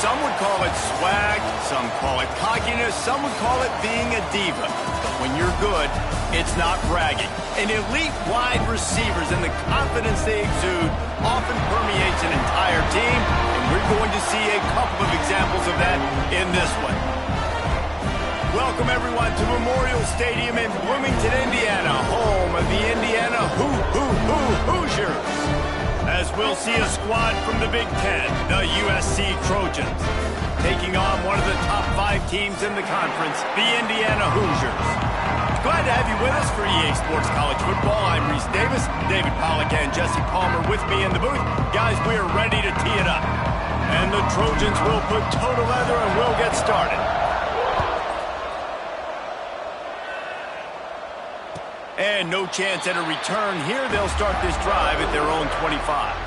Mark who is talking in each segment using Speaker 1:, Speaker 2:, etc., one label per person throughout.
Speaker 1: Some would call it swag, some call it cockiness, some would call it being a diva. But when you're good, it's not bragging. And elite wide receivers and the confidence they exude often permeates an entire team, and we're going to see a couple of examples of that in this one. Welcome, everyone, to Memorial Stadium in Bloomington, Indiana, home of the Indiana Hoosiers. As we'll see a squad from the Big Ten, the USC Trojans, taking on one of the top 5 teams in the conference, the Indiana Hoosiers. Glad to have you with us for EA Sports College Football. I'm Reese Davis, David Pollack and Jesse Palmer with me in the booth. Guys, we are ready to tee it up. And the Trojans will put toe to leather and we'll get started. And no chance at a return here. They'll start this drive at their own 25.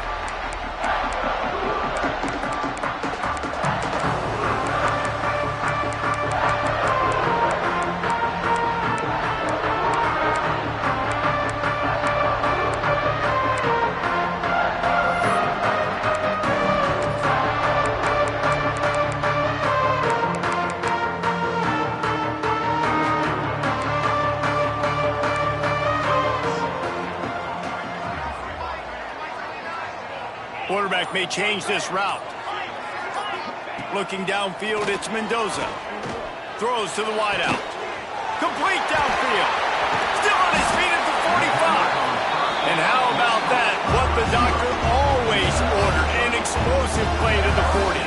Speaker 1: Quarterback may change this route. Looking downfield, it's Mendoza. Throws to the wideout. Complete downfield. Still on his feet at the 45. And how about that? What the doctor always ordered, an explosive play to the 40.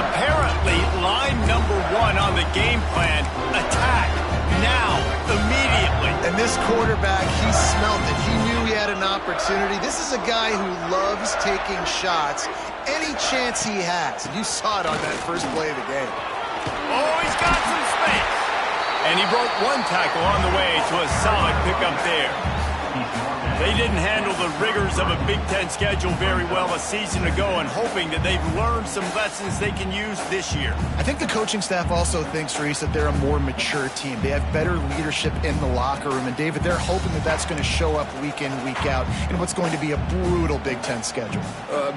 Speaker 1: Apparently, line number 1 on the game plan, attack now, immediately.
Speaker 2: And this quarterback, he smelt it. He knew he had an opportunity. This is a guy who loves taking shots any chance he has. You saw it on that first play of the game.
Speaker 1: Oh, he's got some space. And he broke one tackle on the way to a solid pickup there. They didn't handle the rigors of a Big Ten schedule very well a season ago, and hoping that they've learned some lessons they can use this year.
Speaker 2: I think the coaching staff also thinks, Reese, that they're a more mature team. They have better leadership in the locker room. And, David, they're hoping that that's going to show up week in, week out in what's going to be a brutal Big Ten schedule.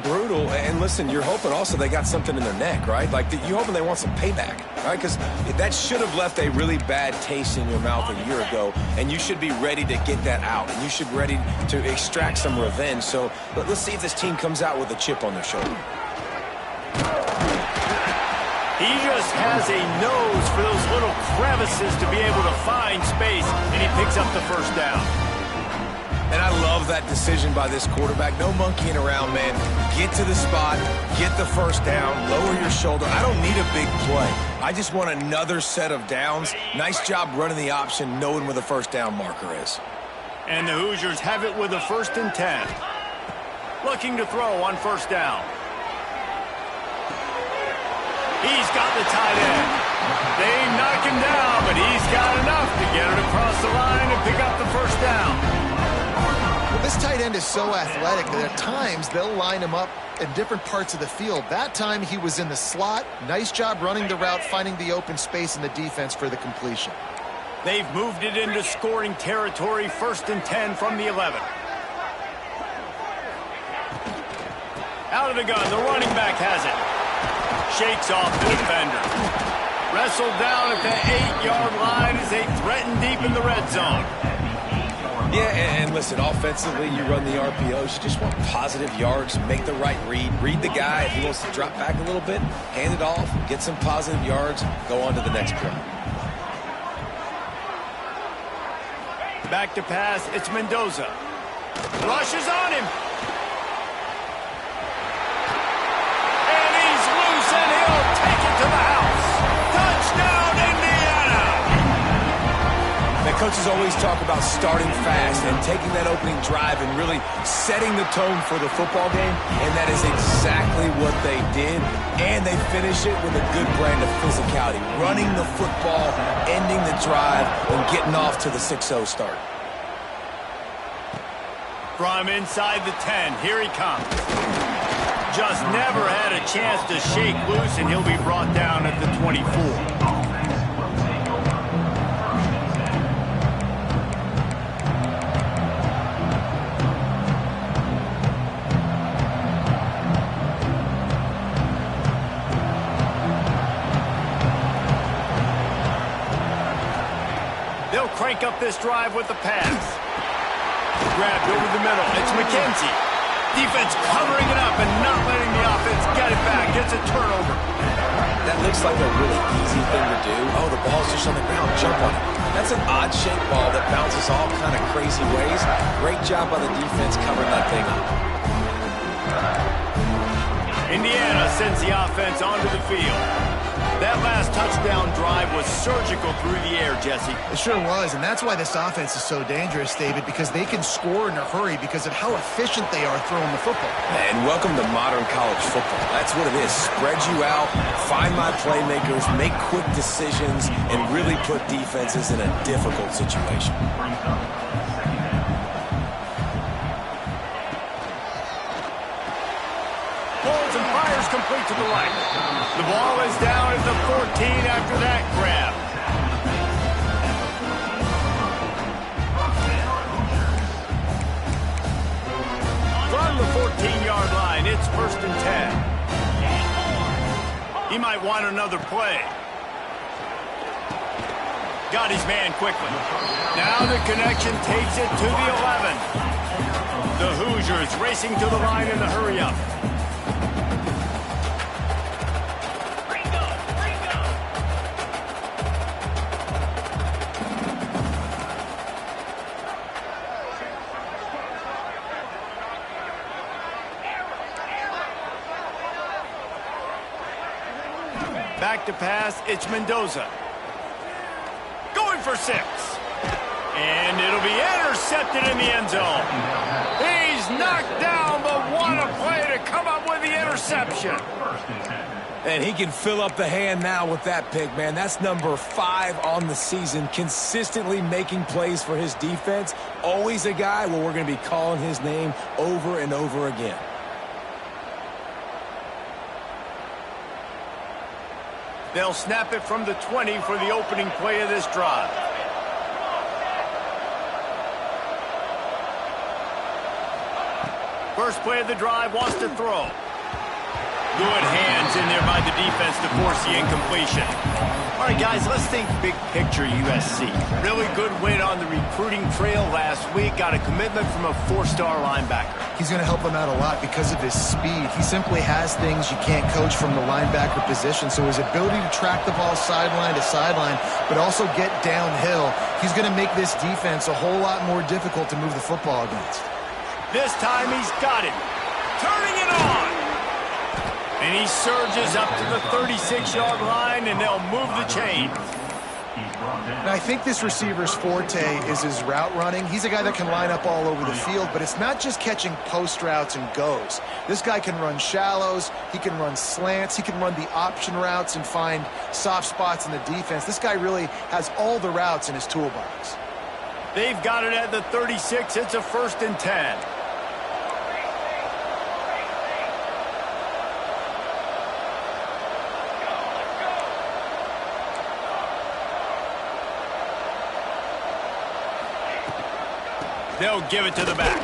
Speaker 3: Brutal. And, listen, you're hoping also they got something in their neck, right? Like, you're hoping they want some payback, right? Because that should have left a really bad taste in your mouth a year ago, and you should be ready to get that out. And you should be ready to extract some revenge. So let's see if this team comes out with a chip on their shoulder.
Speaker 1: He just has a nose for those little crevices to be able to find space, and he picks up the first down.
Speaker 3: And I love that decision by this quarterback. No monkeying around, man. Get to the spot, get the first down, lower your shoulder. I don't need a big play. I just want another set of downs. Nice job running the option, knowing where the first down marker is.
Speaker 1: And the Hoosiers have it with a 1st and 10. Looking to throw on first down. He's got the tight end. They knock him down, but he's got enough to get it across the line and pick up the first down.
Speaker 2: Well, this tight end is so athletic that at times they'll line him up in different parts of the field. That time he was in the slot. Nice job running the route, finding the open space in the defense for the completion.
Speaker 1: They've moved it into scoring territory, 1st and 10 from the 11. Out of the gun, the running back has it. Shakes off the defender. Wrestled down at the 8-yard line as they threaten deep in the red zone.
Speaker 3: Yeah, and listen, offensively, you run the RPOs. You just want positive yards, make the right read. Read the guy. If he wants to drop back a little bit, hand it off, get some positive yards, go on to the next play.
Speaker 1: Back to pass, it's Mendoza. Rushes on him. And he's loose, and he'll take it to the house. Touchdown, Indiana!
Speaker 3: The coaches always talk about starting fast and taking that opening drive and really setting the tone for the football game, and that is exactly what they did, and they finish it with a good brand of physicality, running the football, ending the drive, and getting off to the 6-0 start.
Speaker 1: From inside the 10, here he comes. Just never had a chance to shake loose, and he'll be brought down at the 24. crank up this drive with the pass. Grabbed over the middle. It's McKenzie. Defense covering it up and not letting the offense get it back. Gets a turnover.
Speaker 3: That looks like a really easy thing to do. Oh, the ball's just on the ground. Jump on it. That's an odd-shaped ball that bounces all kind of crazy ways. Great job by the defense covering that thing up.
Speaker 1: Indiana sends the offense onto the field. That last touchdown drive was surgical through the air, Jesse.
Speaker 2: It sure was, and that's why this offense is so dangerous, David, because they can score in a hurry because of how efficient they are throwing the football.
Speaker 3: And welcome to modern college football. That's what it is. Spread you out, find my playmakers, make quick decisions, and really put defenses in a difficult situation.
Speaker 1: Pulls and fires complete to the right. The ball is down at the 14 after that grab. From the 14-yard line, it's 1st and 10. He might want another play. Got his man quickly. Now the connection takes it to the 11. The Hoosiers racing to the line in the hurry-up. Back to pass, it's Mendoza. Going for 6. And it'll be intercepted in the end zone. He's knocked down, but what a play to come up with the interception.
Speaker 3: And he can fill up the hand now with that pick, man. That's number 5 on the season, consistently making plays for his defense. Always a guy where we're going to be calling his name over and over again.
Speaker 1: They'll snap it from the 20 for the opening play of this drive. First play of the drive, wants to throw. Good hands in there by the defense to force the incompletion. All right, guys, let's think big picture USC. Really good win on the recruiting trail last week. Got a commitment from a 4-star linebacker.
Speaker 2: He's going to help him out a lot because of his speed. He simply has things you can't coach from the linebacker position. So his ability to track the ball sideline to sideline, but also get downhill, he's going to make this defense a whole lot more difficult to move the football against.
Speaker 1: This time he's got it. Turning it on. And he surges up to the 36-yard line, and they'll move the chains.
Speaker 2: Now, I think this receiver's forte is his route running. He's a guy that can line up all over the field, but it's not just catching post routes and goes. This guy can run shallows, he can run slants, he can run the option routes and find soft spots in the defense. This guy really has all the routes in his toolbox.
Speaker 1: They've got it at the 36. It's a 1st and 10. They'll give it to the back.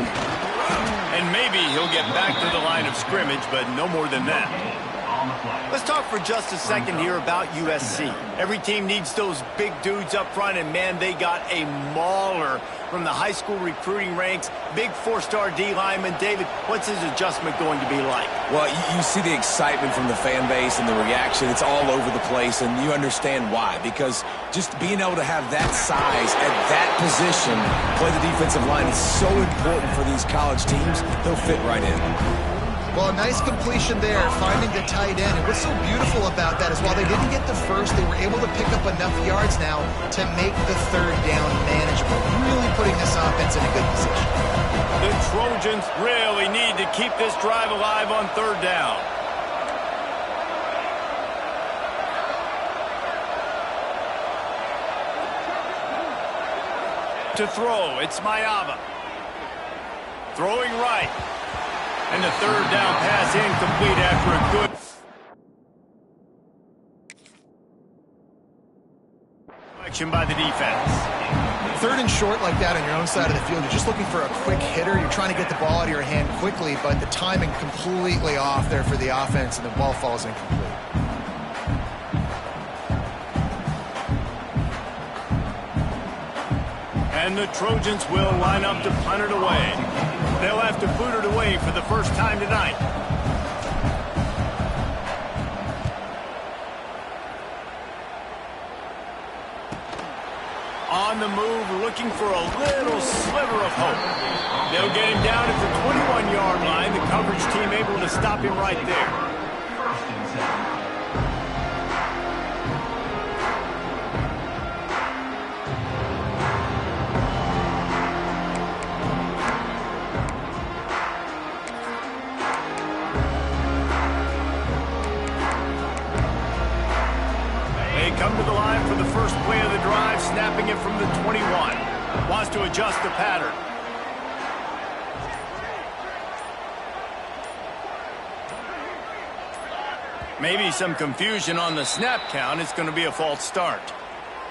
Speaker 1: And maybe he'll get back to the line of scrimmage, but no more than that. Let's talk for just a second here about USC. Every team needs those big dudes up front, and man, they got a mauler from the high school recruiting ranks. Big 4-star D lineman. David, what's his adjustment going to be like?
Speaker 3: Well, you see the excitement from the fan base and the reaction. It's all over the place, and you understand why. Because just being able to have that size at that position, play the defensive line, is so important for these college teams. They'll fit right in.
Speaker 2: Well, a nice completion there, finding the tight end. And what's so beautiful about that is while they didn't get the first, they were able to pick up enough yards now to make the 3rd down manageable, really putting this offense in a good position.
Speaker 1: The Trojans really need to keep this drive alive on 3rd down. To throw, it's Mayava. Throwing right. And the 3rd down pass incomplete after a good action by the defense.
Speaker 2: 3rd and short like that on your own side of the field, you're just looking for a quick hitter. You're trying to get the ball out of your hand quickly, but the timing completely off there for the offense, and the ball falls incomplete.
Speaker 1: And the Trojans will line up to punt it away. They'll have to boot it away for the first time tonight. On the move, looking for a little sliver of hope. They'll get him down at the 21-yard line. The coverage team able to stop him right there. Come to the line for the first play of the drive, snapping it from the 21. Wants to adjust the pattern. Maybe some confusion on the snap count. It's going to be a false start.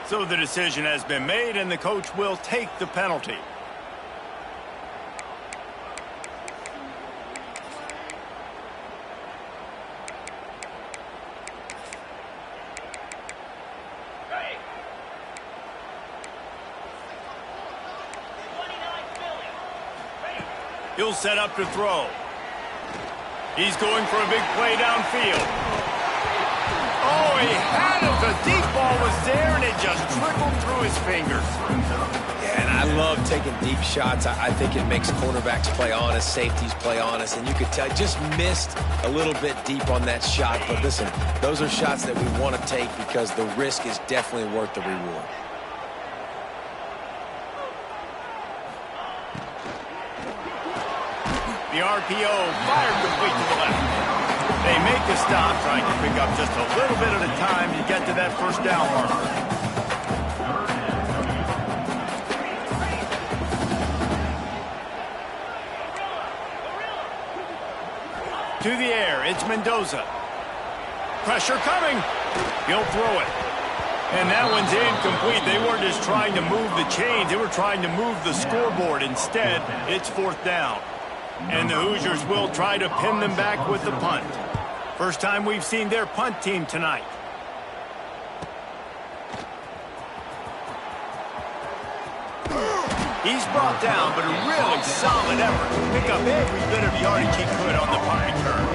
Speaker 1: So the decision has been made, and the coach will take the penalty. He'll set up to throw. He's going for a big play downfield. Oh, he had it. The deep ball was there, and it just trickled through his fingers.
Speaker 3: Yeah, and I love taking deep shots. I think it makes cornerbacks play honest, safeties play honest, and you could tell just missed a little bit deep on that shot. But listen, those are shots that we want to take because the risk is definitely worth the reward.
Speaker 1: The RPO fired complete to the left. They make the stop, trying to pick up just a little bit at a time to get to that first down marker. To the air, it's Mendoza. Pressure coming. He'll throw it. And that one's incomplete. They weren't just trying to move the chains. They were trying to move the scoreboard. Instead, it's fourth down. And the Hoosiers will try to pin them back with the punt. First time we've seen their punt team tonight. He's brought down, but a really solid effort to pick up every bit of yardage he could on the punt return.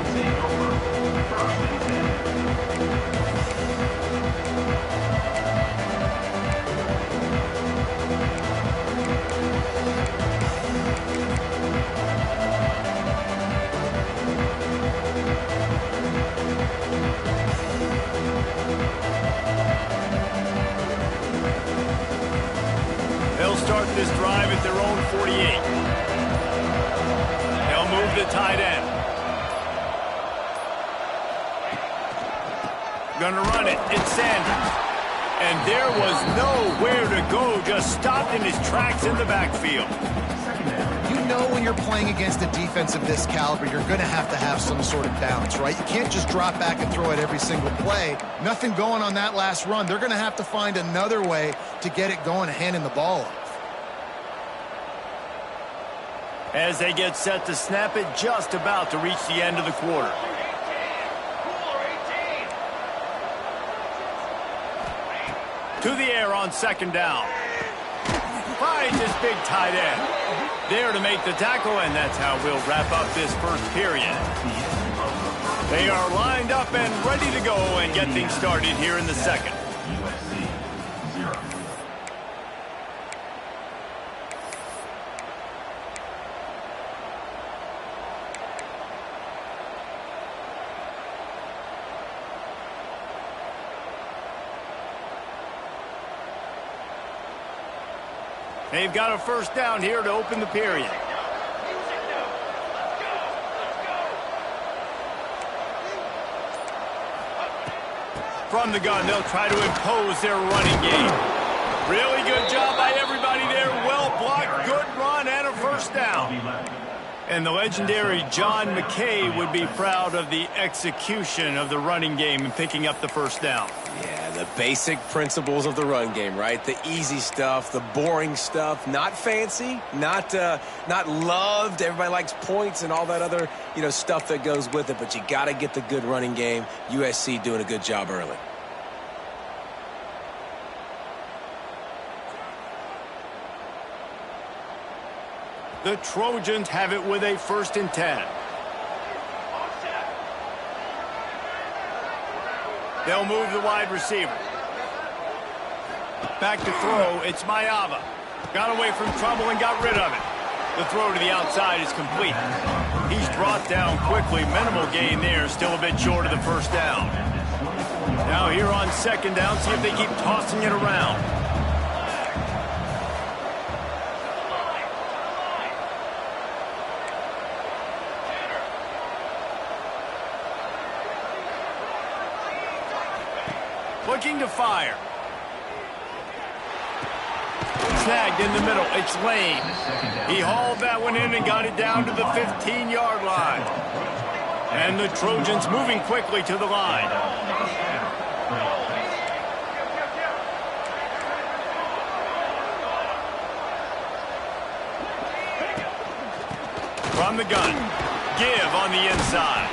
Speaker 1: Start this drive at their own 48. They'll move the tight end. Gonna run it. It's Sanders. And there was nowhere to go. Just stopped in his tracks in the backfield.
Speaker 2: You know when you're playing against a defense of this caliber, you're going to have some sort of bounce, right? You can't just drop back and throw it every single play. Nothing going on that last run. They're going to have to find another way to get it going and handing the ball off.
Speaker 1: As they get set to snap it, just about to reach the end of the quarter. To the air on second down. Finds his big tight end. There to make the tackle, and that's how we'll wrap up this first period. They are lined up and ready to go and get things started here in the second. They've got a first down here to open the period. From the gun, they'll try to impose their running game. Really good job by everybody there. Well blocked, good run, and a first down. And the legendary John McKay would be proud of the execution of the running game and picking up the first down.
Speaker 3: Yeah, the basic principles of the run game, right? The easy stuff, the boring stuff, not fancy, not loved. Everybody likes points and all that other, stuff that goes with it, but you got to get the good running game. USC doing a good job early.
Speaker 1: The Trojans have it with a 1st and 10. They'll move the wide receiver. Back to throw, it's Mayava. Got away from trouble and got rid of it. The throw to the outside is complete. He's brought down quickly. Minimal gain there, still a bit short of the 1st down. Now here on 2nd down, see if they keep tossing it around. Looking to fire. Snagged in the middle. It's Lane. He hauled that one in and got it down to the 15-yard line. And the Trojans moving quickly to the line. From the gun. Give on the inside.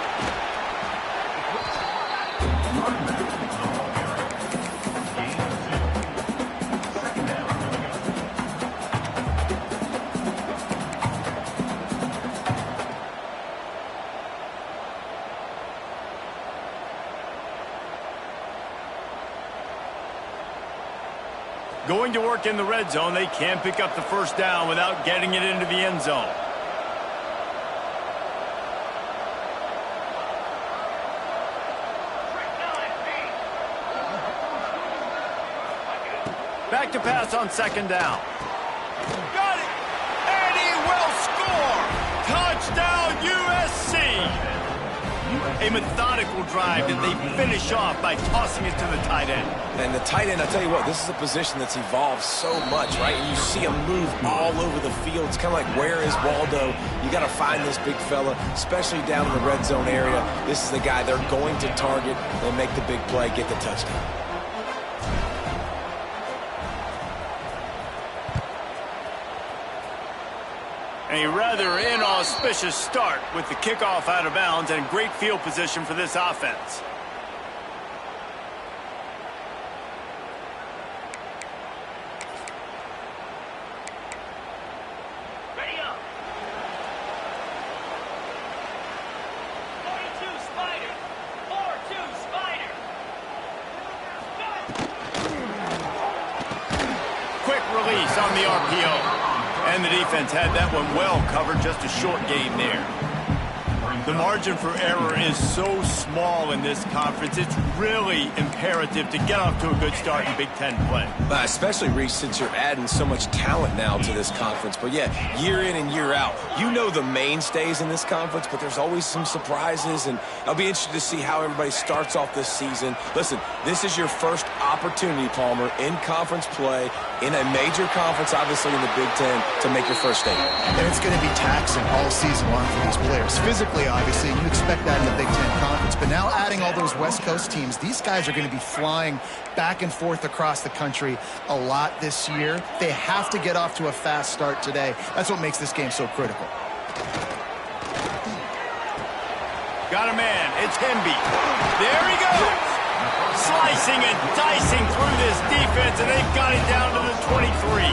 Speaker 1: Going to work in the red zone, they can't pick up the 1st down without getting it into the end zone. Back to pass on 2nd down. Got it! And he will score! Touchdown USC! A methodical drive that they finish off by tossing it to the tight end.
Speaker 3: And the tight end, I'll tell you what, this is a position that's evolved so much, right? And you see him move all over the field. It's kind of like, where is Waldo? You got to find this big fella, especially down in the red zone area. This is the guy they're going to target. They'll make the big play, get the touchdown.
Speaker 1: A rather inauspicious start with the kickoff out of bounds and great field position for this offense.
Speaker 4: Ready up. 42 Spider. 4-2 Spider.
Speaker 1: Quick release on the RPO. And the defense had that one well covered, just a short gain there. The margin for error is so small in this conference, it's really imperative to get off to a good start in Big Ten play.
Speaker 3: Especially, Reese, since you're adding so much talent now to this conference. But yeah, year in and year out, you know the mainstays in this conference, but there's always some surprises, and I'll be interested to see how everybody starts off this season. Listen, this is your first opportunity, Palmer, in conference play, in a major conference, obviously in the Big Ten, to make your first statement.
Speaker 2: And it's going to be taxing all season long for these players. Physically, obviously, you expect that in the Big Ten Conference. But now adding all those West Coast teams, these guys are going to be flying back and forth across the country a lot this year. They have to get off to a fast start today. That's what makes this game so critical.
Speaker 1: Got a man. It's Hemby. There he goes. Slicing and dicing through this defense, and they've got it down to the 23.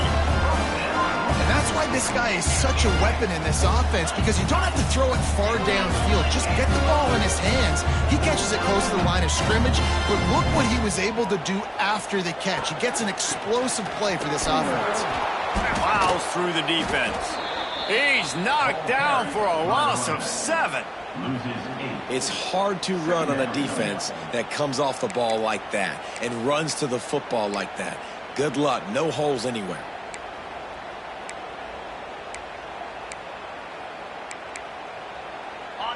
Speaker 2: And that's why this guy is such a weapon in this offense, because you don't have to throw it far downfield. Just get the ball in his hands. He catches it close to the line of scrimmage, but look what he was able to do after the catch. He gets an explosive play for this offense.
Speaker 1: Plows through the defense. He's knocked down for a loss of 7.
Speaker 3: It's hard to run on a defense that comes off the ball like that and runs to the football like that. Good luck. No holes anywhere.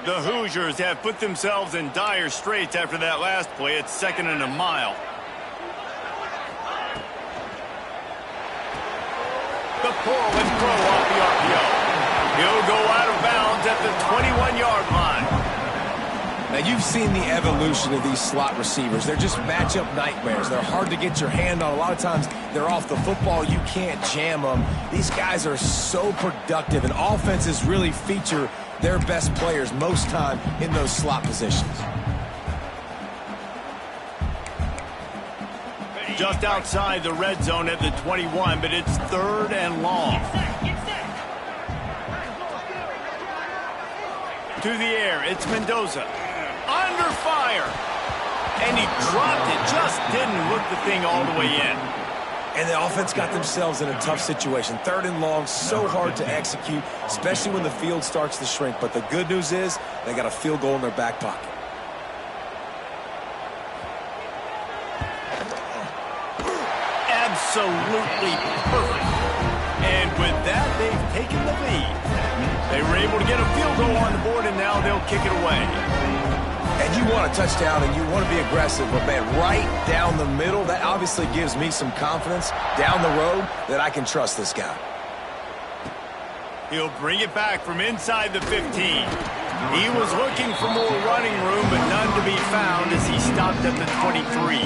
Speaker 1: The Hoosiers have put themselves in dire straits after that last play. It's 2nd and a mile. The pull and throw off the RPO. He'll go out of bounds at the 21-yard line.
Speaker 3: Now, you've seen the evolution of these slot receivers. They're just matchup nightmares. They're hard to get your hand on. A lot of times, they're off the football. You can't jam them. These guys are so productive, and offenses really feature their best players most time in those slot positions.
Speaker 1: Just outside the red zone at the 21, but it's 3rd and long. To the air, it's Mendoza. Under fire. And he dropped it, just didn't hook the thing all the way in.
Speaker 3: And the offense got themselves in a tough situation. 3rd and long, so hard to execute, especially when the field starts to shrink. But the good news is they got a field goal in their back pocket.
Speaker 1: Absolutely perfect. And with that, they've taken the lead. They were able to get a field goal on the board, and now they'll kick it away.
Speaker 3: And you want a touchdown, and you want to be aggressive, but, man, right down the middle, that obviously gives me some confidence down the road that I can trust this guy.
Speaker 1: He'll bring it back from inside the 15. He was looking for more running room, but none to be found as he stopped at the 23.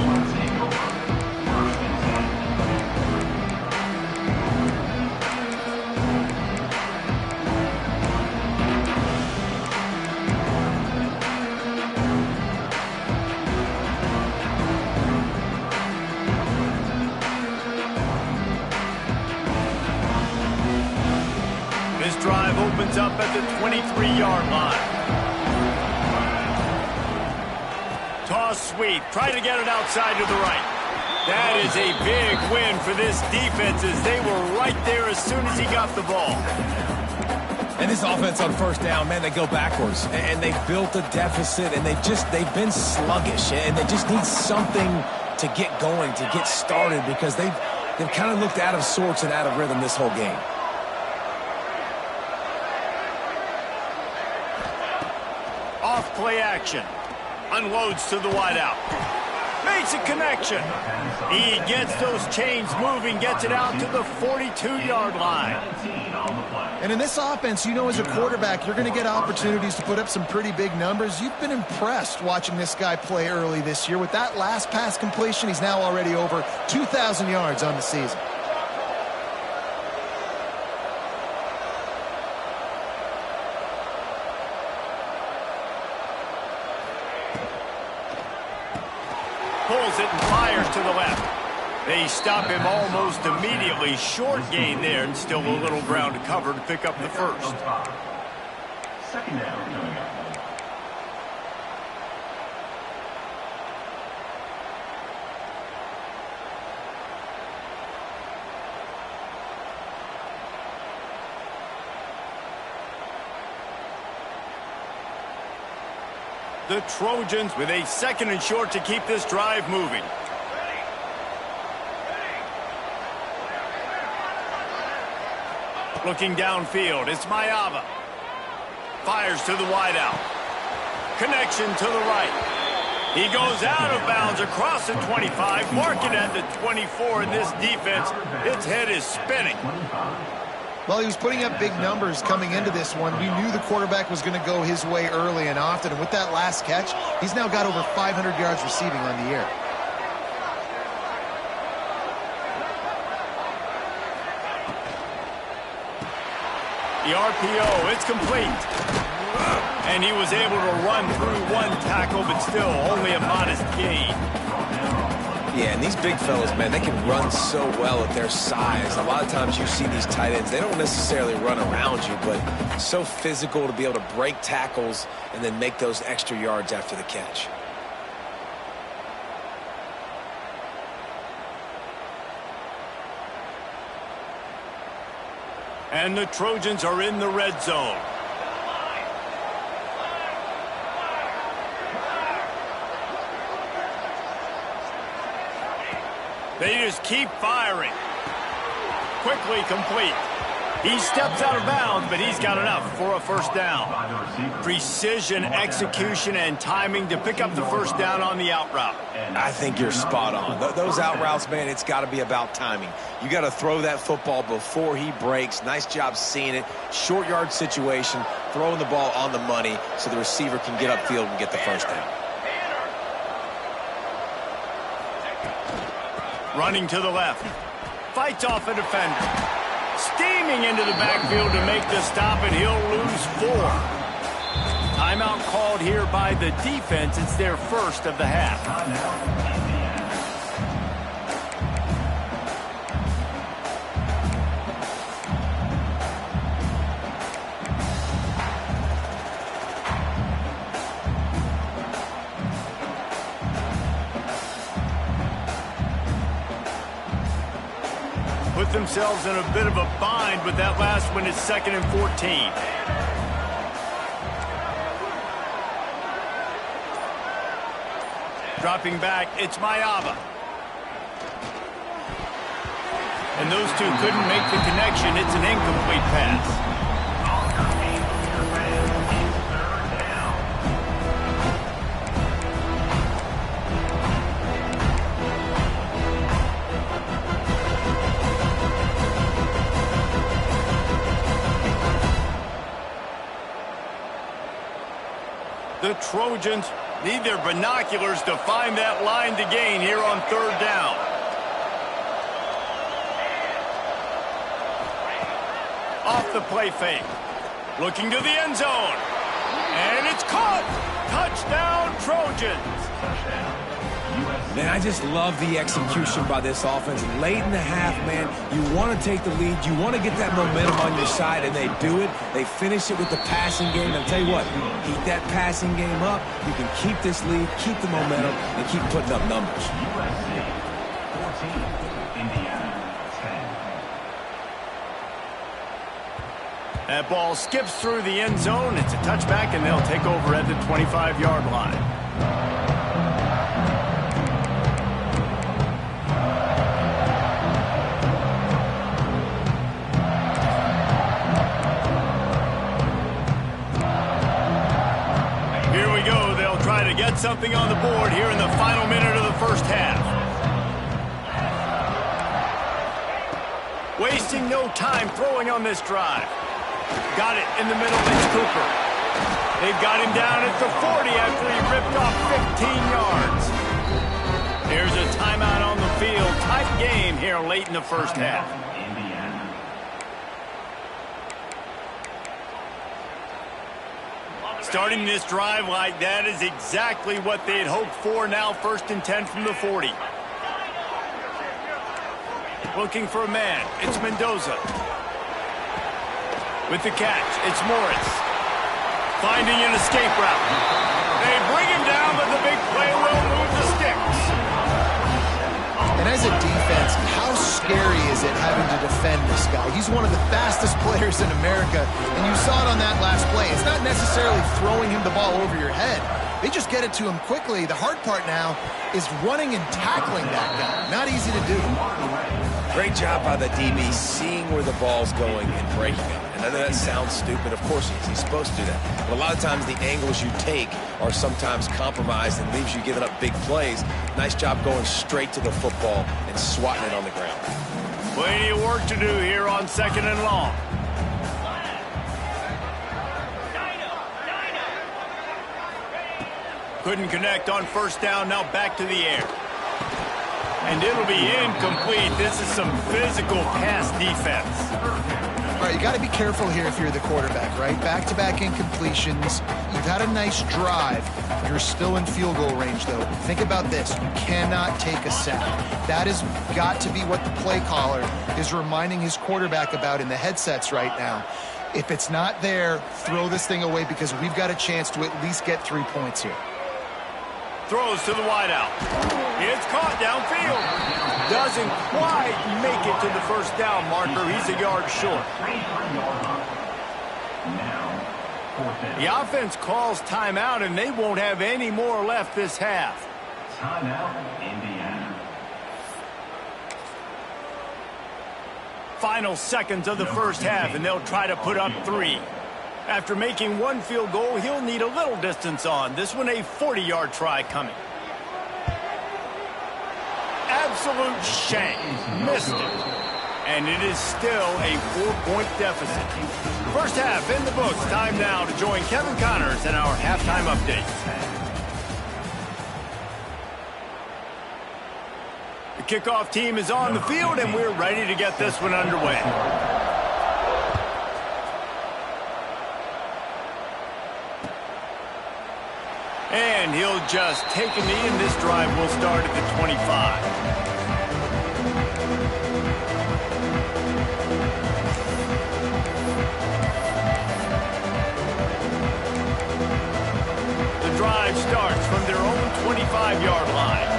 Speaker 1: This drive opens up at the 23-yard line. Toss sweep. Try to get it outside to the right. That is a big win for this defense as they were right there as soon as he got the ball.
Speaker 3: And this offense on 1st down, man, they go backwards. And they built a deficit, and they've been sluggish. And they just need something to get going, to get started, because they've kind of looked out of sorts and out of rhythm this whole game.
Speaker 1: Off play action. Unloads to the wideout. Makes a connection. He gets those chains moving, gets it out to the 42-yard line.
Speaker 2: And in this offense, you know, as a quarterback, you're going to get opportunities to put up some pretty big numbers. You've been impressed watching this guy play early this year. With that last pass completion, he's now already over 2,000 yards on the season.
Speaker 1: Pulls it and fires to the left. They stop him almost immediately. Short gain there, and still a little ground to cover to pick up the first.
Speaker 5: 2nd down coming up.
Speaker 1: The Trojans with a 2nd and short to keep this drive moving. Looking downfield, it's Mayava. Fires to the wideout. Connection to the right. He goes out of bounds across the 25, mark it at the 24, and this defense, its head is spinning.
Speaker 2: Well, he was putting up big numbers coming into this one. We knew the quarterback was going to go his way early and often, and with that last catch, he's now got over 500 yards receiving on the year.
Speaker 1: The RPO, it's complete. And he was able to run through one tackle, but still only a modest gain.
Speaker 3: Yeah, and these big fellas, man, they can run so well at their size. A lot of times you see these tight ends, they don't necessarily run around you, but so physical to be able to break tackles and then make those extra yards after the catch.
Speaker 1: And the Trojans are in the red zone. They just keep firing. Quickly complete. He steps out of bounds, but he's got enough for a first down. Precision, execution, and timing to pick up the first down on the out route.
Speaker 3: I think you're spot on. Those out routes, man, it's got to be about timing. You got to throw that football before he breaks. Nice job seeing it. Short yard situation, throwing the ball on the money so the receiver can get upfield and get the first down.
Speaker 1: Running to the left. Fights off a defender. Steaming into the backfield to make the stop, and he'll lose 4. Timeout called here by the defense. It's their first of the half. themselves in a bit of a bind with that last one is 2nd and 14. Dropping back, it's Mayaba. And those two couldn't make the connection. It's an incomplete pass. The Trojans need their binoculars to find that line to gain here on 3rd down. Off the play fake. Looking to the end zone. And it's caught. Touchdown, Trojans.
Speaker 3: Man, I just love the execution by this offense. Late in the half, man, you want to take the lead. You want to get that momentum on your side, and they do it. They finish it with the passing game. And I'll tell you what, keep that passing game up. You can keep this lead, keep the momentum, and keep putting up numbers.
Speaker 5: USC 14, Indiana 10.
Speaker 1: That ball skips through the end zone. It's a touchback, and they'll take over at the 25-yard line. Get something on the board here in the final minute of the first half. Wasting no time throwing on this drive. Got it in the middle, it's Cooper. They've got him down at the 40 after he ripped off 15 yards. There's a timeout on the field. Tight game here late in the first half. Starting this drive like that is exactly what they had hoped for. Now 1st and 10 from the 40. Looking for a man. It's Mendoza. With the catch, it's Morris. Finding an escape route. They bring him down, but the big play will move the sticks.
Speaker 2: And as a defense, how scary is it having to defend this guy? He's one of the fastest players in America, and you saw it on that last play. It's not necessarily throwing him the ball over your head. They just get it to him quickly. The hard part now is running and tackling that guy. Not easy to do.
Speaker 3: Great job by the DB seeing where the ball's going and breaking it. And I know that sounds stupid. Of course he is. He's supposed to do that. But a lot of times the angles you take are sometimes compromised and leaves you giving up big plays. Nice job going straight to the football and swatting it on the ground.
Speaker 1: Plenty of work to do here on 2nd and long. Couldn't connect on 1st down. Now back to the air. And it'll be incomplete. This is some physical pass defense.
Speaker 2: All right, you got to be careful here if you're the quarterback, right? Back-to-back incompletions. You've had a nice drive. You're still in field goal range, though. Think about this. You cannot take a sack. That has got to be what the play caller is reminding his quarterback about in the headsets right now. If it's not there, throw this thing away because we've got a chance to at least get 3 points here.
Speaker 1: Throws to the wideout. It's caught downfield. Doesn't quite make it to the 1st down marker. He's a yard short. The offense calls timeout, and they won't have any more left this half.
Speaker 5: Timeout, Indiana.
Speaker 1: Final seconds of the first half, and they'll try to put up 3. After making 1 field goal, he'll need a little distance on. This one a 40-yard try coming. Absolute shank. Missed it. And it is still a 4-point deficit. First half in the books. Time now to join Kevin Connors in our halftime update. The kickoff team is on the field, and we're ready to get this one underway. And he'll just take a knee, and this drive will start at the 25. The drive starts from their own 25-yard line.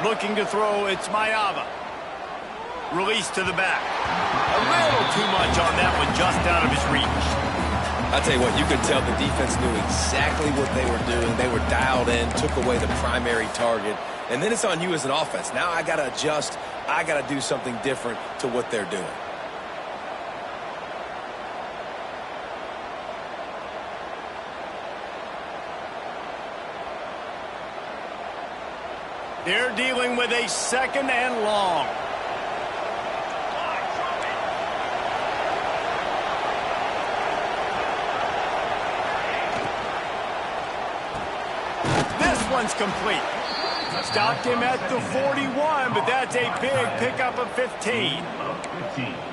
Speaker 1: Looking to throw, it's Mayava. Release to the back. A little too much on that one, just out of his reach.
Speaker 3: I'll tell you what, you could tell the defense knew exactly what they were doing. They were dialed in, took away the primary target, and then it's on you as an offense. Now I got to adjust. I got to do something different to what they're doing.
Speaker 1: They're dealing with a 2nd and long. This one's complete. Stopped him at the 41, but that's a big pickup of 15.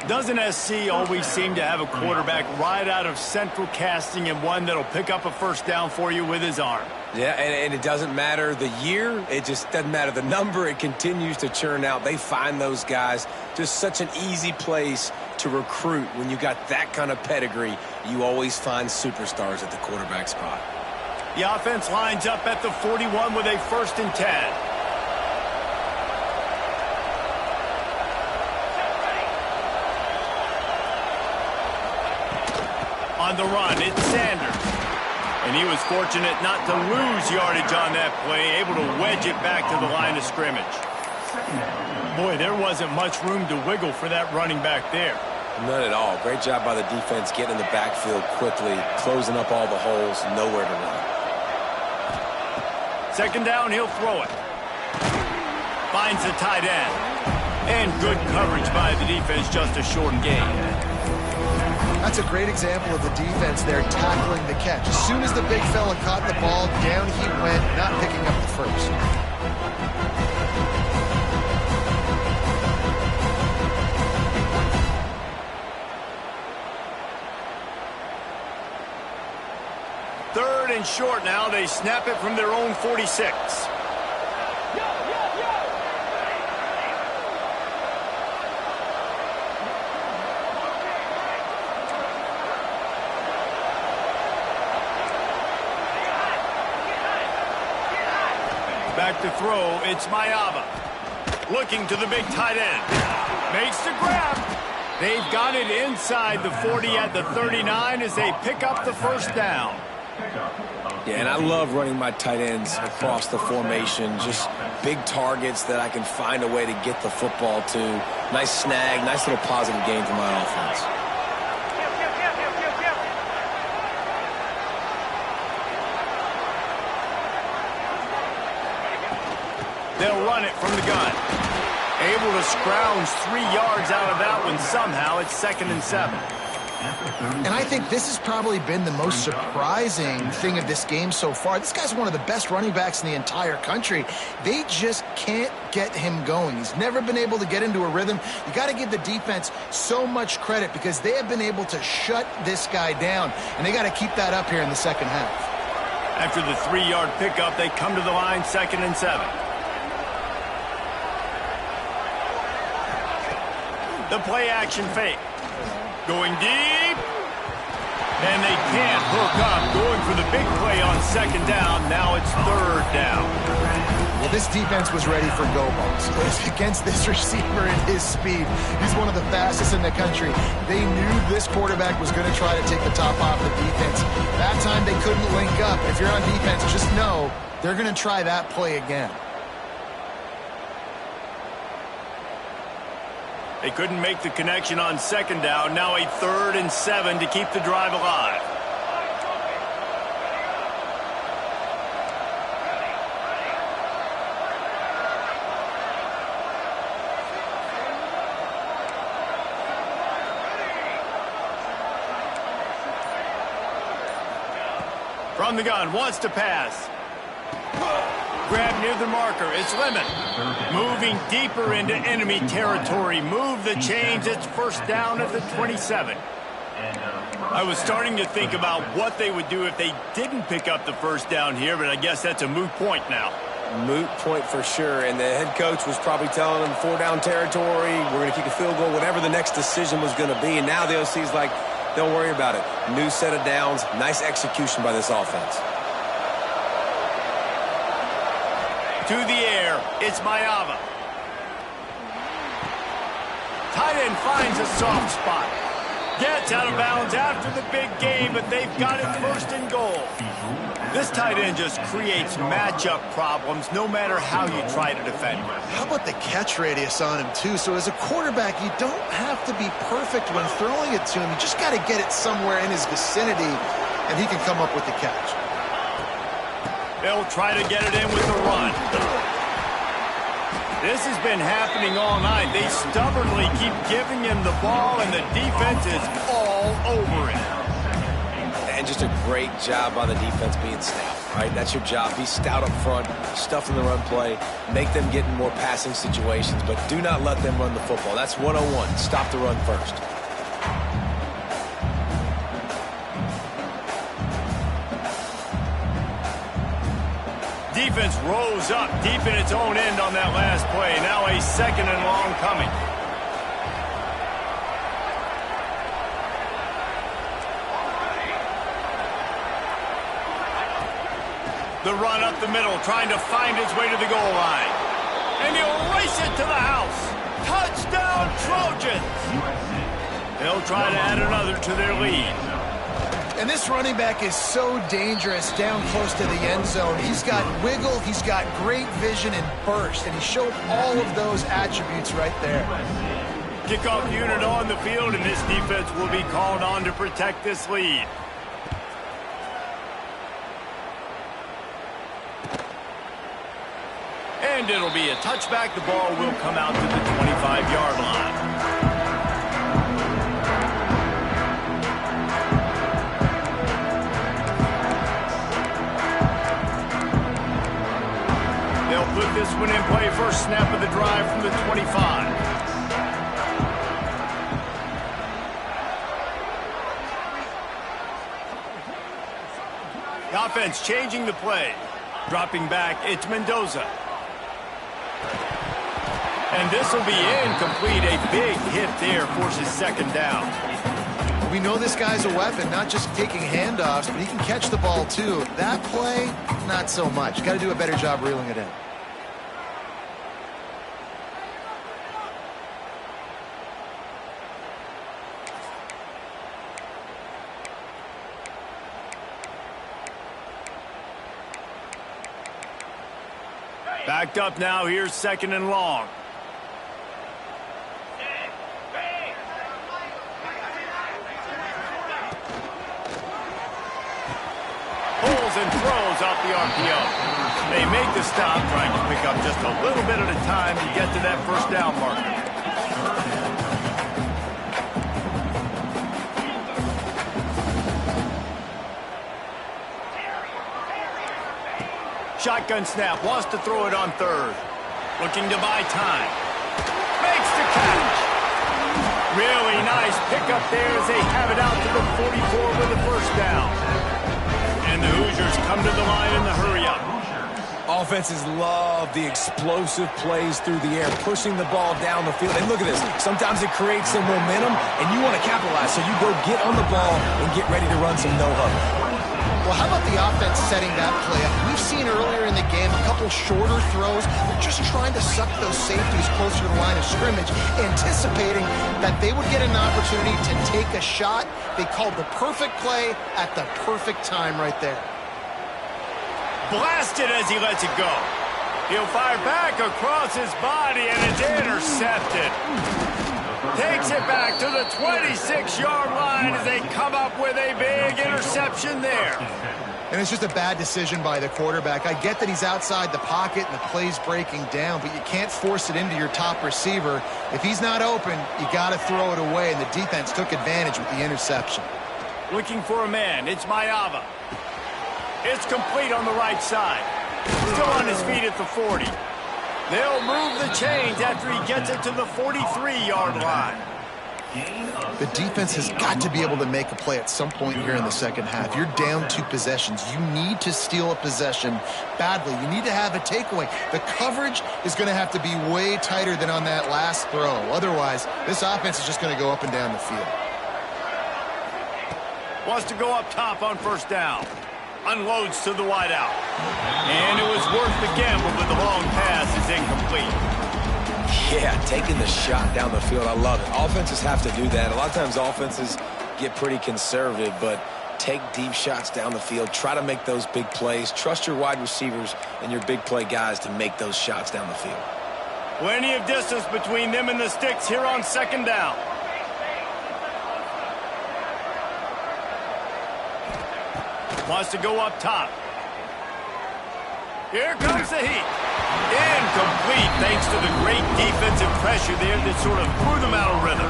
Speaker 1: Doesn't SC always seem to have a quarterback right out of central casting and one that'll pick up a first down for you with his arm?
Speaker 3: Yeah, and it doesn't matter the year. It just doesn't matter the number. It continues to churn out. They find those guys. Just such an easy place to recruit. When you got that kind of pedigree, you always find superstars at the quarterback spot.
Speaker 1: The offense lines up at the 41 with a 1st and 10. On the run, it's Sanders. And he was fortunate not to lose yardage on that play, able to wedge it back to the line of scrimmage. Boy, there wasn't much room to wiggle for that running back there.
Speaker 3: None at all. Great job by the defense getting in the backfield quickly, closing up all the holes, nowhere to run.
Speaker 1: 2nd down, he'll throw it. Finds the tight end. And good coverage by the defense, just a short gain.
Speaker 2: That's a great example of the defense there tackling the catch. As soon as the big fella caught the ball, down he went, not picking up the first.
Speaker 1: Third and short now. They snap it from their own 46. Back to throw, it's Mayava. Looking to the big tight end. Makes the grab. They've got it inside the 40 at the 39 as they pick up the first down.
Speaker 3: Yeah, and I love running my tight ends across the formation. Just big targets that I can find a way to get the football to. Nice snag, nice little positive gain for my offense.
Speaker 1: They'll run it from the gun. Able to scrounge 3 yards out of that one somehow. It's 2nd and 7.
Speaker 2: And I think this has probably been the most surprising thing of this game so far. This guy's one of the best running backs in the entire country. They just can't get him going. He's never been able to get into a rhythm. You got to give the defense so much credit because they have been able to shut this guy down, and they got to keep that up here in the second half.
Speaker 1: After the 3-yard pickup, they come to the line, 2nd and 7. The play action fake. Going deep. And they can't hook up. Going for the big play on 2nd down. Now it's 3rd down.
Speaker 2: Well, this defense was ready for go balls. Against this receiver at his speed. He's one of the fastest in the country. They knew this quarterback was going to try to take the top off the defense. That time they couldn't link up. If you're on defense, just know they're going to try that play again.
Speaker 1: They couldn't make the connection on 2nd down. Now a 3rd and 7 to keep the drive alive. From the gun, wants to pass. Grab near the marker. It's Lemon. Moving deeper into enemy territory. Move the chains. It's 1st down at the 27. I was starting to think about what they would do if they didn't pick up the 1st down here, but I guess that's a moot point now.
Speaker 3: Moot point for sure, and the head coach was probably telling them 4-down territory, we're going to kick a field goal, whatever the next decision was going to be, and now the OC's like, don't worry about it. New set of downs, nice execution by this offense.
Speaker 1: To the air, it's Mayava. Tight end finds a soft spot. Gets out of bounds after the big game, but they've got it first and goal. This tight end just creates matchup problems no matter how you try to defend him.
Speaker 2: How about the catch radius on him, too? So as a quarterback, you don't have to be perfect when throwing it to him. You just got to get it somewhere in his vicinity, and he can come up with the catch.
Speaker 1: They'll try to get it in with the run. This has been happening all night. They stubbornly keep giving him the ball, and the defense is all over it.
Speaker 3: And just a great job by the defense being stout, right? That's your job. Be stout up front, stuff in the run play, make them get in more passing situations, but do not let them run the football. That's 101. Stop the run first.
Speaker 1: Defense rose up deep in its own end on that last play. Now a second and long coming. The run up the middle, trying to find his way to the goal line. And he'll race it to the house. Touchdown, Trojans! They'll try to add another to their lead.
Speaker 2: And this running back is so dangerous down close to the end zone. He's got wiggle, he's got great vision and burst, and he showed all of those attributes right there.
Speaker 1: Kickoff unit on the field, and this defense will be called on to protect this lead. And it'll be a touchback. The ball will come out to the 25-yard line. Put this one in play. First snap of the drive from the 25. The offense changing the play. Dropping back, it's Mendoza. And this will be incomplete. A big hit there forces second down.
Speaker 2: We know this guy's a weapon, not just taking handoffs, but he can catch the ball too. That play, not so much. Got to do a better job reeling it in.
Speaker 1: Backed up now. Here's second and long. Pulls and throws off the RPO. They make the stop, trying to pick up just a little bit at a time to get to that first down marker. Shotgun snap, wants to throw it on third. Looking to buy time. Makes the catch. Really nice pickup there as they have it out to the 44 with the first down. And the Hoosiers come to the line in the hurry-up.
Speaker 3: Offenses love the explosive plays through the air, pushing the ball down the field. And look at this. Sometimes it creates some momentum, and you want to capitalize. So you go get on the ball and get ready to run some no-huddle.
Speaker 2: Well, how about the offense setting that play up? We've seen earlier in the game a couple shorter throws. They're just trying to suck those safeties closer to the line of scrimmage, anticipating that they would get an opportunity to take a shot. They called the perfect play at the perfect time right there.
Speaker 1: Blasted as he lets it go. He'll fire back across his body, and it's intercepted. Takes it back to the 26-yard line as they come up with a big interception there.
Speaker 2: And it's just a bad decision by the quarterback. I get that he's outside the pocket and the play's breaking down, but you can't force it into your top receiver. If he's not open, you got to throw it away, and the defense took advantage with the interception.
Speaker 1: Looking for a man. It's Mayava. It's complete on the right side. Still on his feet at the 40. They'll move the chains after he gets it to the 43-yard line.
Speaker 2: The defense has got to be able to make a play at some point here in the second half. You're down 2 possessions. You need to steal a possession badly. You need to have a takeaway. The coverage is going to have to be way tighter than on that last throw. Otherwise, this offense is just going to go up and down the field.
Speaker 1: Wants to go up top on first down. Unloads to the wideout. And it was worth the gamble, but the long pass is incomplete.
Speaker 3: Yeah, taking the shot down the field, I love it. Offenses have to do that. A lot of times offenses get pretty conservative, but take deep shots down the field. Try to make those big plays. Trust your wide receivers and your big play guys to make those shots down the field.
Speaker 1: Plenty of distance between them and the sticks here on second down. Wants to go up top. Here comes the heat. Incomplete thanks to the great defensive pressure there that sort of threw them out of rhythm.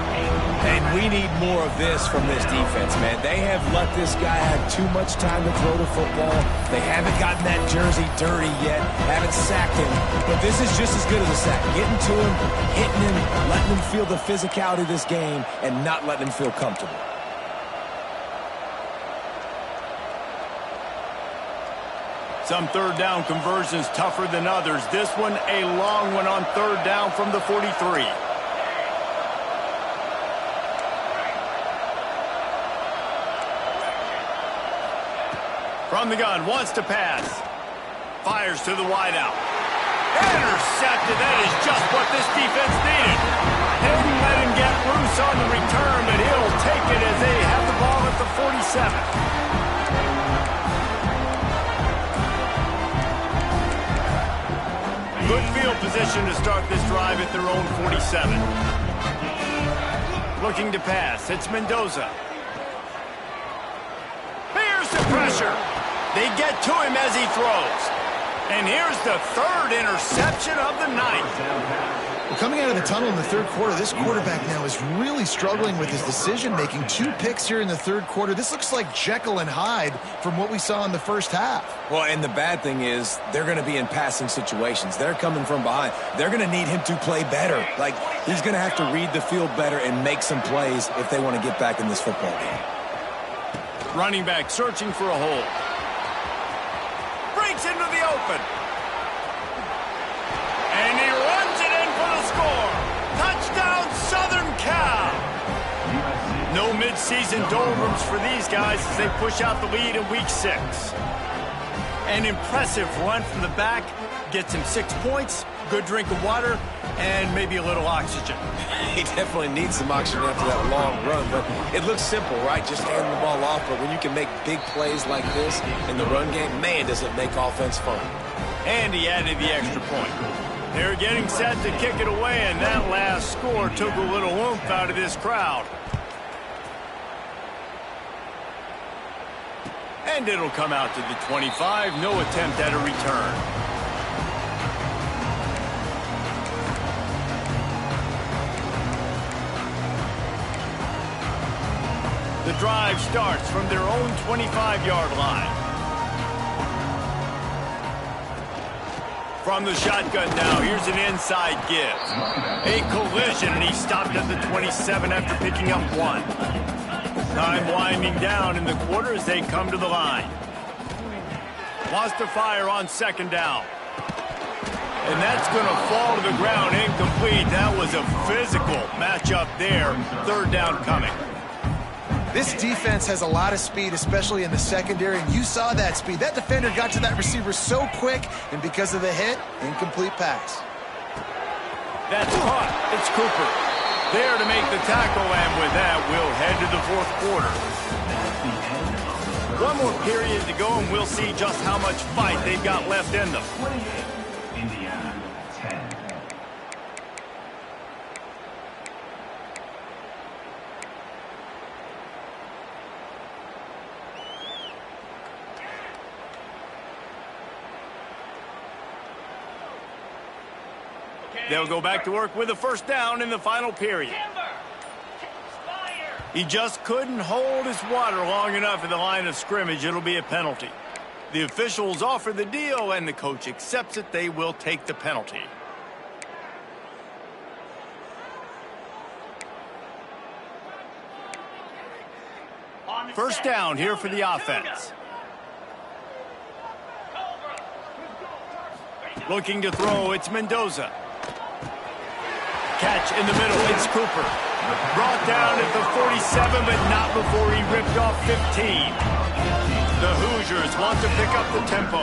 Speaker 3: And we need more of this from this defense, man. They have let this guy have too much time to throw the football. They haven't gotten that jersey dirty yet, haven't sacked him. But this is just as good as a sack. Getting to him, hitting him, letting him feel the physicality of this game, and not letting him feel comfortable.
Speaker 1: Some third down conversions tougher than others. This one a long one on third down from the 43. From the gun, wants to pass. Fires to the wideout. Intercepted. That is just what this defense needed. Didn't let him get loose on the return, but he'll take it as they have the ball at the 47. Good field position to start this drive at their own 47. Looking to pass. It's Mendoza. Here's the pressure. They get to him as he throws. And here's the third interception of the night.
Speaker 2: Well, coming out of the tunnel in the third quarter, this quarterback now is really struggling with his decision-making. 2 picks here in the third quarter. This looks like Jekyll and Hyde from what we saw in the first half.
Speaker 3: Well, and the bad thing is they're going to be in passing situations. They're coming from behind. They're going to need him to play better. Like, he's going to have to read the field better and make some plays if they want to get back in this football game.
Speaker 1: Running back searching for a hole. Breaks into the open. And he runs it in for the score. Touchdown, Southern Cal. No mid-season doldrums for these guys as they push out the lead in week 6. An impressive run from the back. Gets him 6 points, good drink of water, and maybe a little oxygen.
Speaker 3: He definitely needs some oxygen after that long run, but it looks simple, right? Just hand the ball off, but when you can make big plays like this in the run game, man, does it make offense fun.
Speaker 1: And he added the extra point. They're getting set to kick it away, and that last score took a little oomph out of this crowd. And it'll come out to the 25. No attempt at a return. The drive starts from their own 25-yard line. From the shotgun now, here's an inside give. A collision, and he stopped at the 27 after picking up 1. Time winding down in the quarter as they come to the line. Wants to fire on second down. And that's going to fall to the ground incomplete. That was a physical matchup there. Third down coming.
Speaker 2: This defense has a lot of speed, especially in the secondary, and you saw that speed. That defender got to that receiver so quick, and because of the hit, incomplete pass.
Speaker 1: That's caught. It's Cooper. There to make the tackle, and with that, we'll head to the fourth quarter. One more period to go, and we'll see just how much fight they've got left in them.
Speaker 5: 28, Indiana, 10.
Speaker 1: They'll go back to work with a first down in the final period. He just couldn't hold his water long enough in the line of scrimmage. It'll be a penalty. The officials offer the deal, and the coach accepts it. They will take the penalty. First down here for the offense. Looking to throw, it's Mendoza. Catch in the middle, it's Cooper. Brought down at the 47, but not before he ripped off 15. The Hoosiers want to pick up the tempo.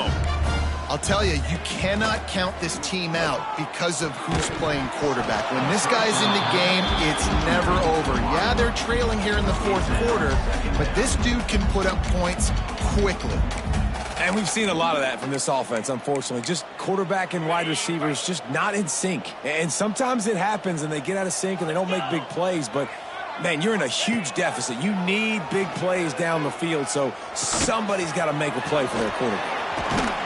Speaker 2: I'll tell you, you cannot count this team out because of who's playing quarterback. When this guy's in the game, it's never over. Yeah, they're trailing here in the fourth quarter, but this dude can put up points quickly.
Speaker 3: And we've seen a lot of that from this offense, unfortunately. Just quarterback and wide receivers just not in sync. And sometimes it happens and they get out of sync and they don't make big plays. But, man, you're in a huge deficit. You need big plays down the field, so somebody's got to make a play for their quarterback.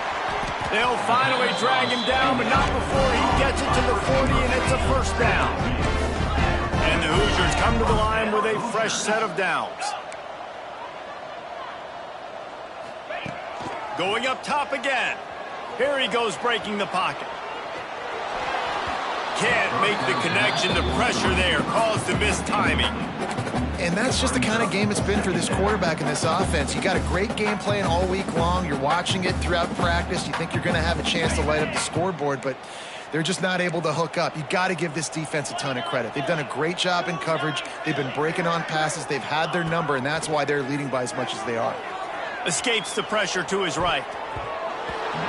Speaker 1: They'll finally drag him down, but not before he gets it to the 40, and it's a first down. And the Hoosiers come to the line with a fresh set of downs. Going up top again. Here he goes breaking the pocket. Can't make the connection. The pressure there caused the missed timing.
Speaker 2: And that's just the kind of game it's been for this quarterback in this offense. You got a great game plan all week long. You're watching it throughout practice. You think you're going to have a chance to light up the scoreboard, but they're just not able to hook up. You got to give this defense a ton of credit. They've done a great job in coverage. They've been breaking on passes. They've had their number, and that's why they're leading by as much as they are.
Speaker 1: Escapes the pressure to his right.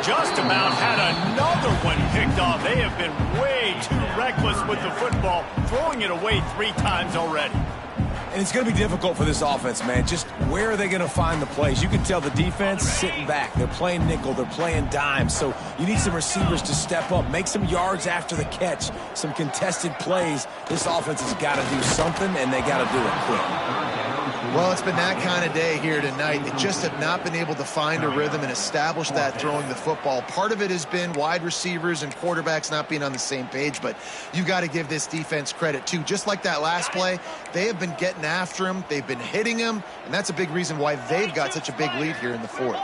Speaker 1: Just about had another one picked off. They have been way too reckless with the football, throwing it away 3 times already.
Speaker 3: And it's going to be difficult for this offense, man. Just where are they going to find the plays? You can tell the defense sitting back. They're playing nickel. They're playing dime. So you need some receivers to step up, make some yards after the catch, some contested plays. This offense has got to do something, and they got to do it quick.
Speaker 2: Well, it's been that kind of day here tonight. They just have not been able to find a rhythm and establish that throwing the football. Part of it has been wide receivers and quarterbacks not being on the same page, but you got to give this defense credit, too. Just like that last play, they have been getting after him. They've been hitting him, and that's a big reason why they've got such a big lead here in the fourth.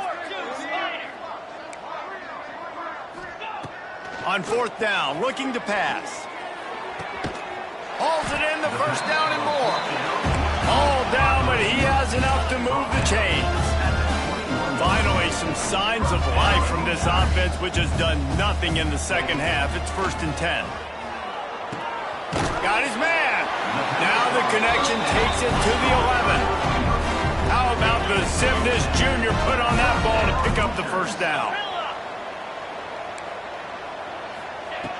Speaker 1: On fourth down, looking to pass. Hauls it in, the first down and more. All down, but he has enough to move the chains. Finally, some signs of life from this offense, which has done nothing in the second half. It's 1st and 10. Got his man. Now the connection takes it to the 11. How about the Zimnis Jr. put on that ball to pick up the first down?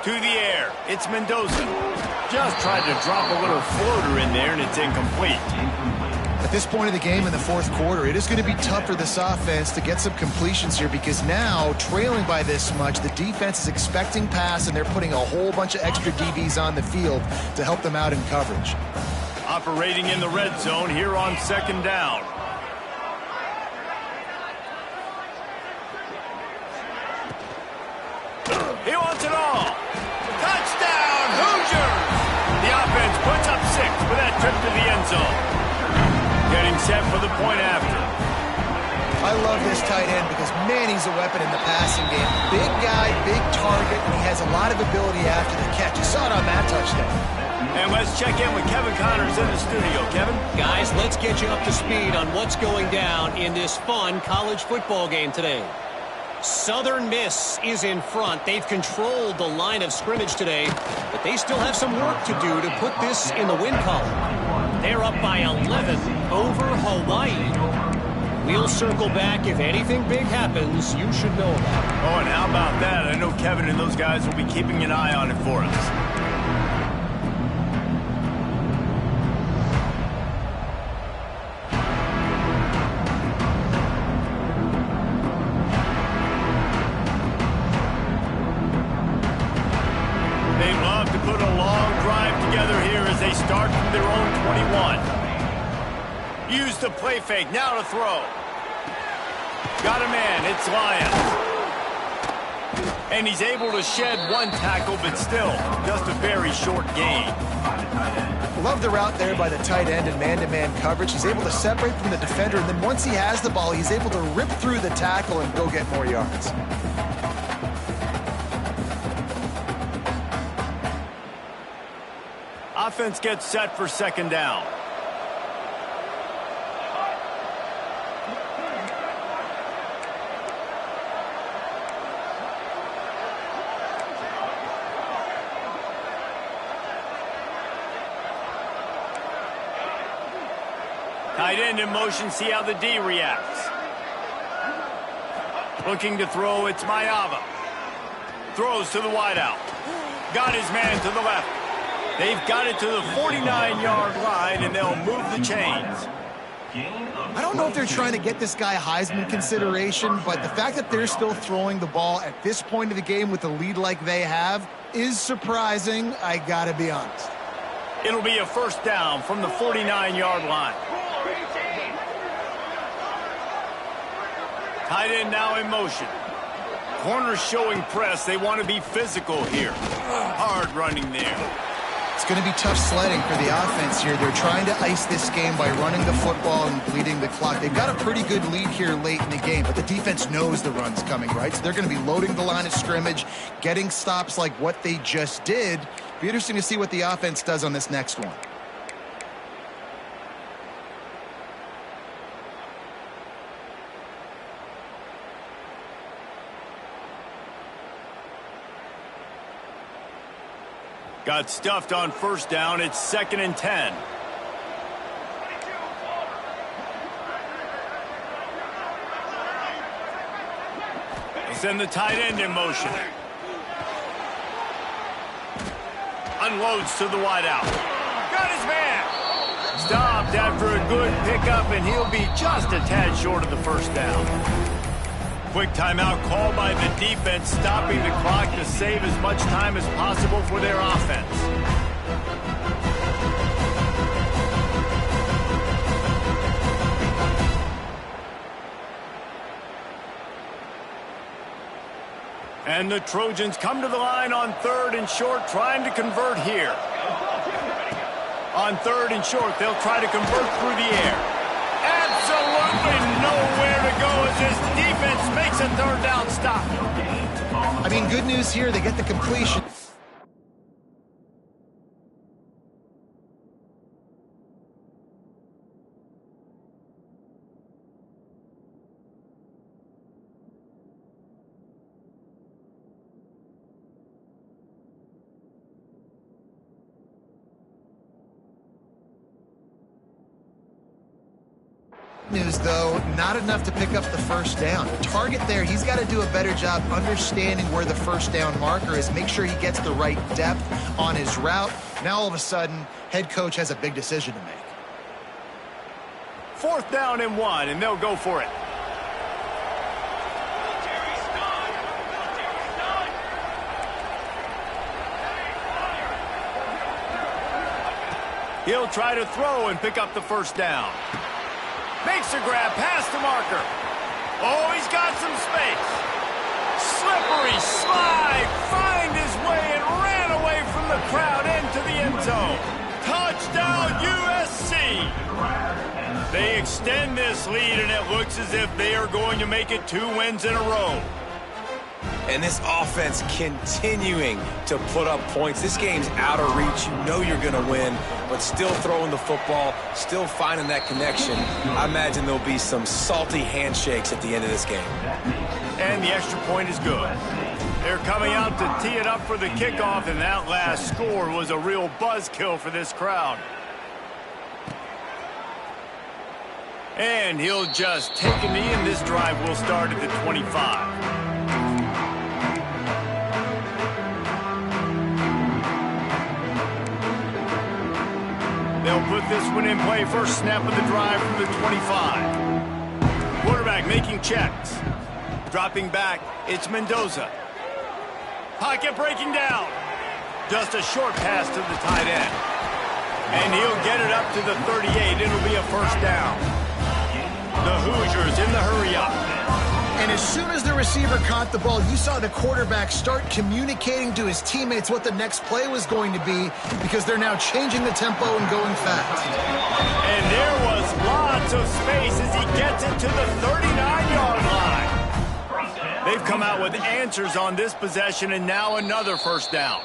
Speaker 1: To the air, it's Mendoza. Just tried to drop a little floater in there, and it's incomplete.
Speaker 2: At this point of the game in the fourth quarter, it is going to be tough for this offense to get some completions here because now, trailing by this much, the defense is expecting pass, and they're putting a whole bunch of extra DBs on the field to help them out in coverage.
Speaker 1: Operating in the red zone here on 2nd down. He wants it all. Touchdown, Hoosiers! The offense puts up 6 with that trip to the end zone. Getting set for the point after.
Speaker 2: I love this tight end because, man, he's a weapon in the passing game. Big guy, big target, and he has a lot of ability after the catch. You saw it on that touchdown.
Speaker 1: And let's check in with Kevin Connors in the studio. Kevin?
Speaker 6: Guys, let's get you up to speed on what's going down in this fun college football game today. Southern Miss is in front. They've controlled the line of scrimmage today, but they still have some work to do to put this in the win column. They're up by 11 over Hawaii. We'll circle back. If anything big happens, you should know about it.
Speaker 1: Oh, and how about that? I know Kevin and those guys will be keeping an eye on it for us. Start from their own 21. Use the play fake, now to throw. Got a man, it's Lyons. And he's able to shed 1 tackle, but still, just a very short gain.
Speaker 2: Love the route there by the tight end in man-to-man coverage. He's able to separate from the defender, and then once he has the ball, he's able to rip through the tackle and go get more yards.
Speaker 1: Offense gets set for 2nd down. Tight end in motion, see how the D reacts. Looking to throw, it's Mayava. Throws to the wideout. Got his man to the left. They've got it to the 49-yard line, and they'll move the chains.
Speaker 2: I don't know if they're trying to get this guy Heisman consideration, but the fact that they're still throwing the ball at this point of the game with a lead like they have is surprising, I gotta be honest.
Speaker 1: It'll be a first down from the 49-yard line. Tight end now in motion. Corners showing press. They want to be physical here. Hard running there.
Speaker 2: It's going to be tough sledding for the offense here. They're trying to ice this game by running the football and bleeding the clock. They've got a pretty good lead here late in the game, but the defense knows the run's coming, right? So they're going to be loading the line of scrimmage, getting stops like what they just did. Be interesting to see what the offense does on this next one.
Speaker 1: Got stuffed on first down. It's 2nd and 10. They send the tight end in motion. Unloads to the wideout. Got his man. Stopped after a good pickup, and he'll be just a tad short of the first down. Quick timeout called by the defense, stopping the clock to save as much time as possible for their offense. And the Trojans come to the line on 3rd and short, trying to convert here. On 3rd and short, they'll try to convert through the air. Absolutely nowhere to go as this defense makes a 3rd down stop.
Speaker 2: I mean, good news here, they get the completion. News, though, not enough to pick up the first down. The target there, he's got to do a better job understanding where the first down marker is, make sure he gets the right depth on his route. Now, all of a sudden, head coach has a big decision to make.
Speaker 1: 4th down and 1, and they'll go for it. He'll try to throw and pick up the first down. Makes a grab past the marker. Oh, he's got some space. Slippery slide. Find his way and ran away from the crowd into the end zone. Touchdown, USC. They extend this lead, and it looks as if they are going to make it 2 wins in a row.
Speaker 3: And this offense continuing to put up points. This game's out of reach. You know you're going to win, but still throwing the football, still finding that connection. I imagine there'll be some salty handshakes at the end of this game.
Speaker 1: And the extra point is good. They're coming out to tee it up for the kickoff, and that last score was a real buzzkill for this crowd. And he'll just take a knee, and this drive will start at the 25. They'll put this one in play. First snap of the drive from the 25. Quarterback making checks. Dropping back, it's Mendoza. Pocket breaking down. Just a short pass to the tight end. And he'll get it up to the 38. It'll be a first down. The Hoosiers in the hurry-up.
Speaker 2: And as soon as the receiver caught the ball, you saw the quarterback start communicating to his teammates what the next play was going to be, because they're now changing the tempo and going fast.
Speaker 1: And there was lots of space as he gets it to the 39-yard line. They've come out with answers on this possession, and now another first down.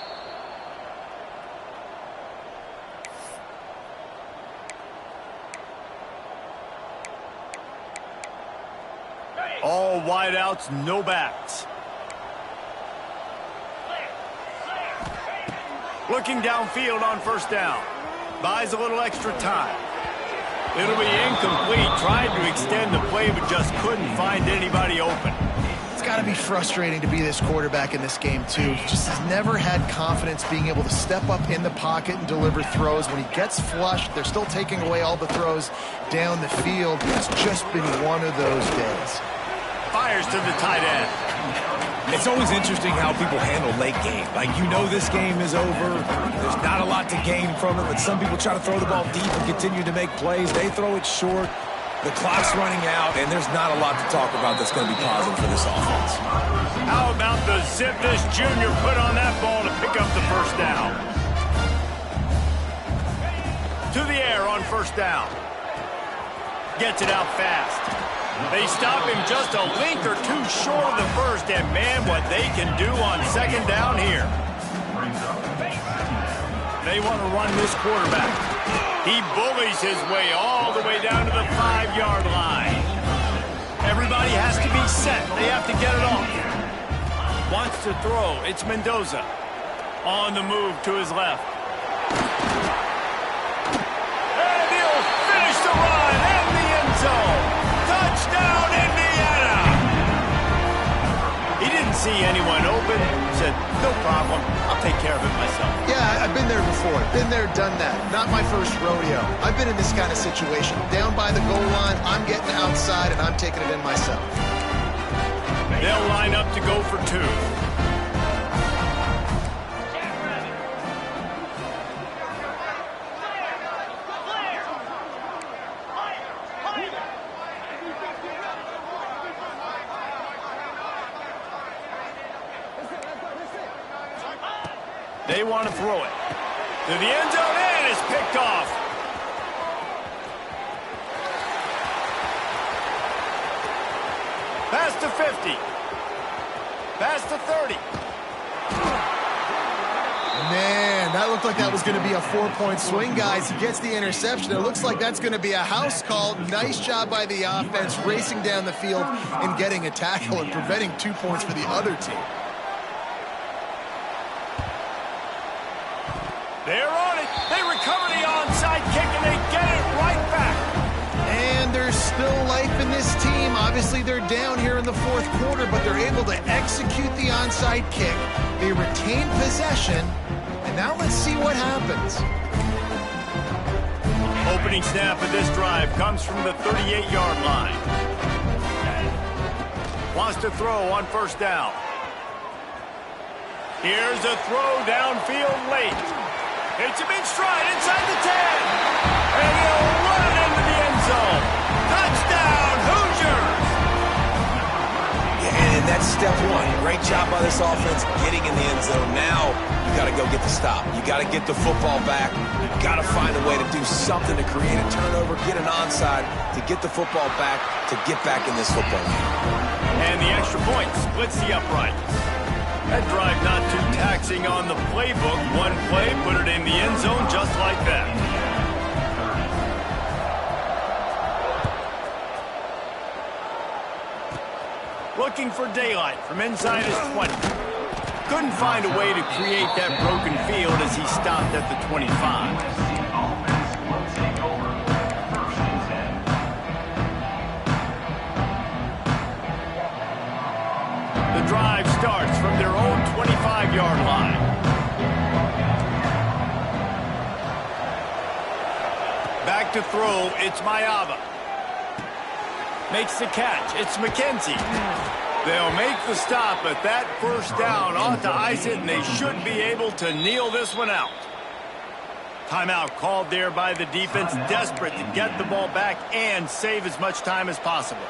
Speaker 1: All wideouts, no backs. Looking downfield on first down. Buys a little extra time. It'll be incomplete. Tried to extend the play, but just couldn't find anybody open.
Speaker 2: It's got to be frustrating to be this quarterback in this game, too. He just has never had confidence being able to step up in the pocket and deliver throws. When he gets flushed, they're still taking away all the throws down the field. It's just been one of those days.
Speaker 1: Fires to the tight end.
Speaker 3: It's always interesting how people handle late game. Like, you know this game is over. There's not a lot to gain from it, but some people try to throw the ball deep and continue to make plays. They throw it short. The clock's running out, and there's not a lot to talk about that's going to be positive for this offense.
Speaker 1: How about the zip this junior put on that ball to pick up the first down? To the air on first down. Gets it out fast. They stop him just a length or two short of the first, and man, what they can do on second down here. They want to run this quarterback. He bullies his way all the way down to the 5-yard line. Everybody has to be set. They have to get it off. Wants to throw. It's Mendoza. On the move to his left. And he'll finish the run in the end zone. Touchdown, Indiana! He didn't see anyone open. Said, no problem. I'll take care of it myself.
Speaker 2: Yeah, I've been there before. Been there, done that. Not my first rodeo. I've been in this kind of situation. Down by the goal line, I'm getting outside, and I'm taking it in myself.
Speaker 1: They'll line up to go for two. They want to throw it. To the end zone, and it's picked off. Pass to 50. Pass to 30.
Speaker 2: Man, that looked like that was going to be a 4-point swing, guys. He gets the interception. It looks like that's going to be a house call. Nice job by the offense, racing down the field and getting a tackle and preventing 2 points for the other team.
Speaker 1: They're on it. They recover the onside kick, and they get it right back.
Speaker 2: And there's still life in this team. Obviously, they're down here in the fourth quarter, but they're able to execute the onside kick. They retain possession, and now let's see what happens.
Speaker 1: Opening snap of this drive comes from the 38-yard line. Wants to throw on first down. Here's a throw downfield late. Hits him in stride inside the 10. And he'll run it into the end zone. Touchdown, Hoosiers!
Speaker 3: Yeah, and that's step one. Great job by this offense getting in the end zone. Now you got to go get the stop. You got to get the football back. You got to find a way to do something to create a turnover, get an onside, to get the football back, to get back in this football game.
Speaker 1: And the extra point splits the uprights. That drive not too taxing on the playbook. One play, put it in the end zone just like that. Looking for daylight from inside his 20. Couldn't find a way to create that broken field as he stopped at the 25. The drive starts from their own 25-yard line. Back to throw, it's Mayava. Makes the catch, it's McKenzie. They'll make the stop, but that first down ought to ice it, and they should be able to kneel this one out. Timeout called there by the defense, desperate to get the ball back and save as much time as possible.